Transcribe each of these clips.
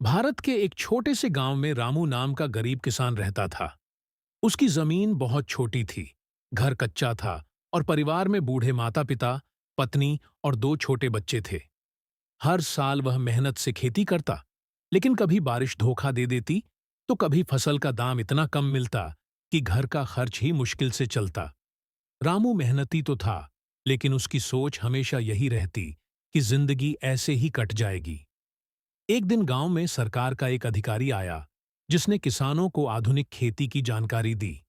भारत के एक छोटे से गांव में रामू नाम का गरीब किसान रहता था। उसकी जमीन बहुत छोटी थी, घर कच्चा था और परिवार में बूढ़े माता-पिता, पत्नी और दो छोटे बच्चे थे। हर साल वह मेहनत से खेती करता, लेकिन कभी बारिश धोखा दे देती, तो कभी फसल का दाम इतना कम मिलता कि घर का खर्च ही मुश्किल से चलता। रामू मेहनती तो था, लेकिन उसकी सोच हमेशा यही रहती कि जिंदगी ऐसे ही कट जाएगी। एक दिन गांव में सरकार का एक अधिकारी आया, जिसने किसानों को आधुनिक खेती की जानकारी दी।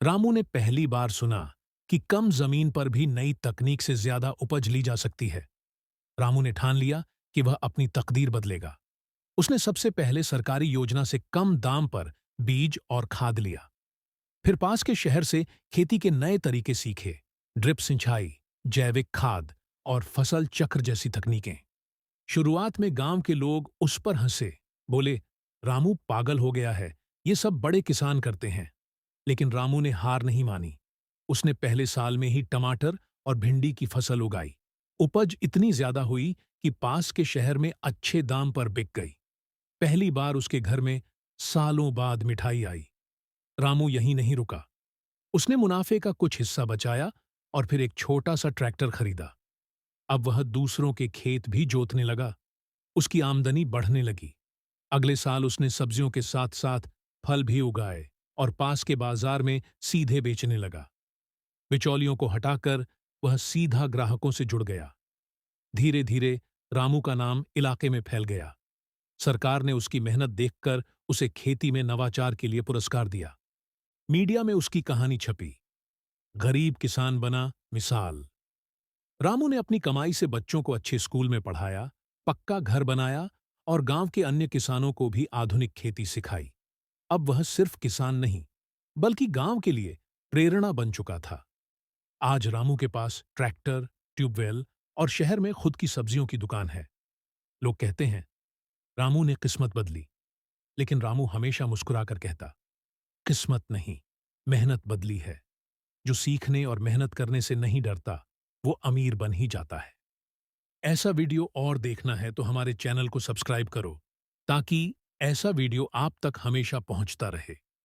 रामू ने पहली बार सुना कि कम जमीन पर भी नई तकनीक से ज्यादा उपज ली जा सकती है। रामू ने ठान लिया कि वह अपनी तकदीर बदलेगा। उसने सबसे पहले सरकारी योजना से कम दाम पर बीज और खाद लिया। फिर पास के शहर से खेती के नए तरीके सीखे, ड्रिप सिंचाई, जैविक खाद और फसल चक्र जैसी तकनीकें। शुरुआत में गांव के लोग उस पर हंसे, बोले, रामू पागल हो गया है, ये सब बड़े किसान करते हैं। लेकिन रामू ने हार नहीं मानी। उसने पहले साल में ही टमाटर और भिंडी की फसल उगाई। उपज इतनी ज्यादा हुई कि पास के शहर में अच्छे दाम पर बिक गई। पहली बार उसके घर में सालों बाद मिठाई आई। रामू यहीं नहीं रुका। उसने मुनाफे का कुछ हिस्सा बचाया और फिर एक छोटा सा ट्रैक्टर खरीदा। अब वह दूसरों के खेत भी जोतने लगा। उसकी आमदनी बढ़ने लगी। अगले साल उसने सब्जियों के साथ साथ फल भी उगाए और पास के बाजार में सीधे बेचने लगा। बिचौलियों को हटाकर वह सीधा ग्राहकों से जुड़ गया। धीरे धीरे रामू का नाम इलाके में फैल गया। सरकार ने उसकी मेहनत देखकर उसे खेती में नवाचार के लिए पुरस्कार दिया। मीडिया में उसकी कहानी छपी। गरीब किसान बना मिसाल। रामू ने अपनी कमाई से बच्चों को अच्छे स्कूल में पढ़ाया, पक्का घर बनाया और गांव के अन्य किसानों को भी आधुनिक खेती सिखाई। अब वह सिर्फ किसान नहीं, बल्कि गांव के लिए प्रेरणा बन चुका था। आज रामू के पास ट्रैक्टर, ट्यूबवेल और शहर में खुद की सब्जियों की दुकान है। लोग कहते हैं, रामू ने किस्मत बदली। लेकिन रामू हमेशा मुस्कुराकर कहता, किस्मत नहीं, मेहनत बदली है। जो सीखने और मेहनत करने से नहीं डरता, वो अमीर बन ही जाता है। ऐसा वीडियो और देखना है तो हमारे चैनल को सब्सक्राइब करो, ताकि ऐसा वीडियो आप तक हमेशा पहुंचता रहे।